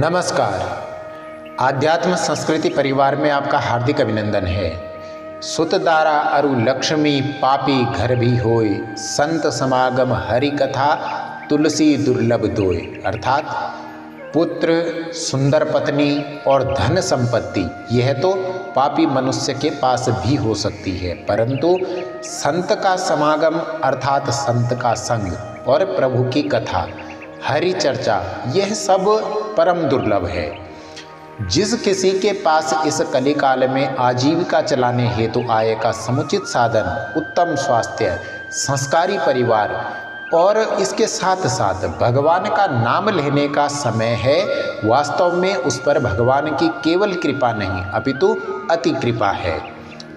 नमस्कार। आध्यात्म संस्कृति परिवार में आपका हार्दिक अभिनंदन है। सुत दारा अरु लक्ष्मी पापी घर भी होय, संत समागम हरि कथा तुलसी दुर्लभ दोय। अर्थात पुत्र, सुंदर पत्नी और धन संपत्ति यह तो पापी मनुष्य के पास भी हो सकती है, परंतु संत का समागम अर्थात संत का संग और प्रभु की कथा, हरि चर्चा, यह सब परम दुर्लभ है। जिस किसी के पास इस कलिकाल में आजीविका चलाने हेतु आय का समुचित साधन, उत्तम स्वास्थ्य, संस्कारी परिवार और इसके साथ साथ भगवान का नाम लेने का समय है, वास्तव में उस पर भगवान की केवल कृपा नहीं अपितु अति कृपा है।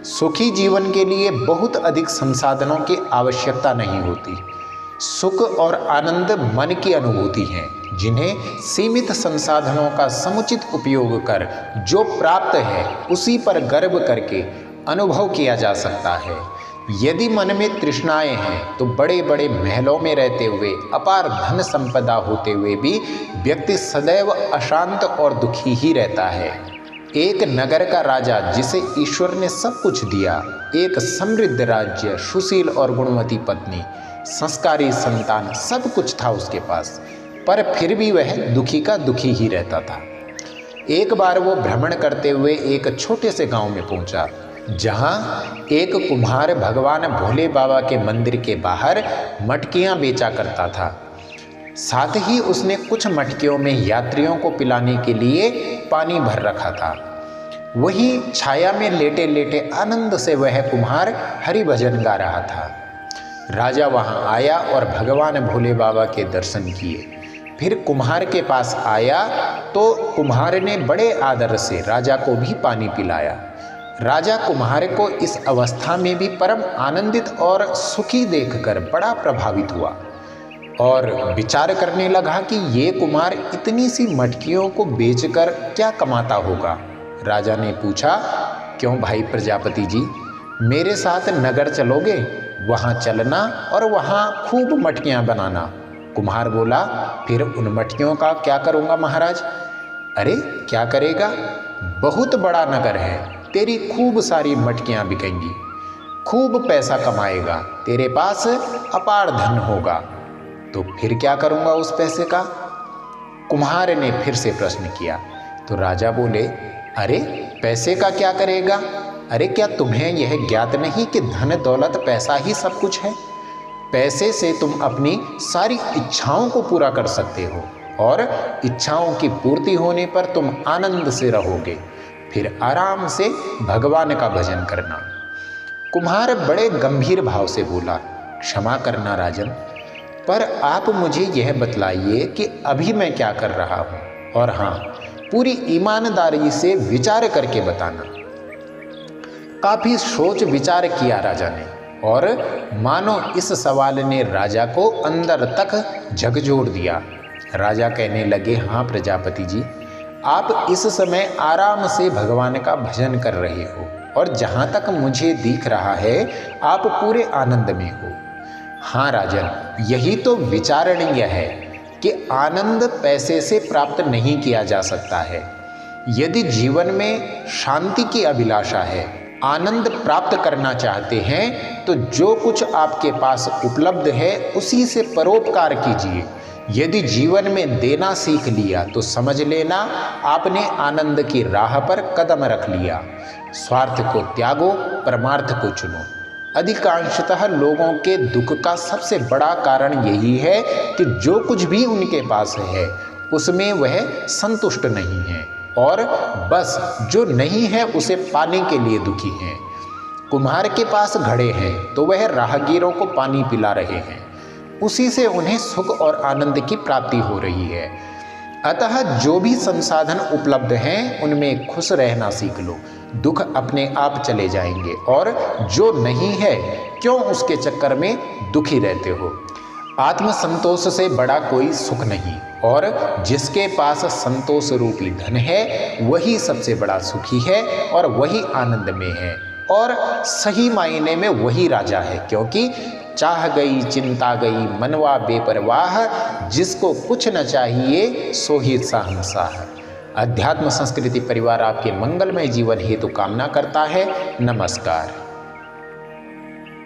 सुखी जीवन के लिए बहुत अधिक संसाधनों की आवश्यकता नहीं होती। सुख और आनंद मन की अनुभूति है, जिन्हें सीमित संसाधनों का समुचित उपयोग कर जो प्राप्त है उसी पर गर्व करके अनुभव किया जा सकता है। यदि मन में तृष्णाएं हैं तो बड़े बड़े महलों में रहते हुए, अपार धन संपदा होते हुए भी व्यक्ति सदैव अशांत और दुखी ही रहता है। एक नगर का राजा जिसे ईश्वर ने सब कुछ दिया, एक समृद्ध राज्य, सुशील और गुणवती पत्नी, संस्कारी संतान, सब कुछ था उसके पास, पर फिर भी वह दुखी का दुखी ही रहता था। एक बार वो भ्रमण करते हुए एक छोटे से गांव में पहुंचा, जहां एक कुम्हार भगवान भोले बाबा के मंदिर के बाहर मटकियां बेचा करता था। साथ ही उसने कुछ मटकियों में यात्रियों को पिलाने के लिए पानी भर रखा था। वहीं छाया में लेटे लेटे आनंद से वह कुम्हार हरि भजन गा रहा था। राजा वहां आया और भगवान भोले बाबा के दर्शन किए। फिर कुम्हार के पास आया तो कुम्हार ने बड़े आदर से राजा को भी पानी पिलाया। राजा कुम्हार को इस अवस्था में भी परम आनंदित और सुखी देखकर बड़ा प्रभावित हुआ और विचार करने लगा कि ये कुम्हार इतनी सी मटकियों को बेचकर क्या कमाता होगा। राजा ने पूछा, क्यों भाई प्रजापति जी, मेरे साथ नगर चलोगे? वहाँ चलना और वहाँ खूब मटकियाँ बनाना। कुम्हार बोला, फिर उन मटकियों का क्या करूँगा महाराज? अरे क्या करेगा, बहुत बड़ा नगर है, तेरी खूब सारी मटकियाँ बिकेंगी, खूब पैसा कमाएगा, तेरे पास अपार धन होगा। तो फिर क्या करूँगा उस पैसे का? कुम्हार ने फिर से प्रश्न किया। तो राजा बोले, अरे पैसे का क्या करेगा? अरे क्या तुम्हें यह ज्ञात नहीं कि धन दौलत पैसा ही सब कुछ है? पैसे से तुम अपनी सारी इच्छाओं को पूरा कर सकते हो और इच्छाओं की पूर्ति होने पर तुम आनंद से रहोगे, फिर आराम से भगवान का भजन करना। कुम्हार बड़े गंभीर भाव से बोला, क्षमा करना राजन, पर आप मुझे यह बतलाइए कि अभी मैं क्या कर रहा हूँ, और हाँ, पूरी ईमानदारी से विचार करके बताना। काफी सोच विचार किया राजा ने, और मानो इस सवाल ने राजा को अंदर तक झकझोर दिया। राजा कहने लगे, हाँ प्रजापति जी, आप इस समय आराम से भगवान का भजन कर रहे हो और जहाँ तक मुझे दिख रहा है आप पूरे आनंद में हो। हाँ राजन, यही तो विचारणीय है कि आनंद पैसे से प्राप्त नहीं किया जा सकता है। यदि जीवन में शांति की अभिलाषा है, आनंद प्राप्त करना चाहते हैं, तो जो कुछ आपके पास उपलब्ध है उसी से परोपकार कीजिए। यदि जीवन में देना सीख लिया तो समझ लेना आपने आनंद की राह पर कदम रख लिया। स्वार्थ को त्यागो, परमार्थ को चुनो। अधिकांशतः लोगों के दुख का सबसे बड़ा कारण यही है कि जो कुछ भी उनके पास है उसमें वह संतुष्ट नहीं है और बस जो नहीं है उसे पाने के लिए दुखी हैं। कुम्हार के पास घड़े हैं तो वह राहगीरों को पानी पिला रहे हैं, उसी से उन्हें सुख और आनंद की प्राप्ति हो रही है। अतः जो भी संसाधन उपलब्ध हैं उनमें खुश रहना सीख लो, दुख अपने आप चले जाएंगे, और जो नहीं है क्यों उसके चक्कर में दुखी रहते हो। आत्मसंतोष से बड़ा कोई सुख नहीं, और जिसके पास संतोष रूपी धन है वही सबसे बड़ा सुखी है और वही आनंद में है, और सही मायने में वही राजा है, क्योंकि चाह गई चिंता गई मनवा बेपरवाह, जिसको कुछ न चाहिए सो ही शहंशाह। अध्यात्म संस्कृति परिवार आपके मंगलमय जीवन हेतु कामना करता है। नमस्कार।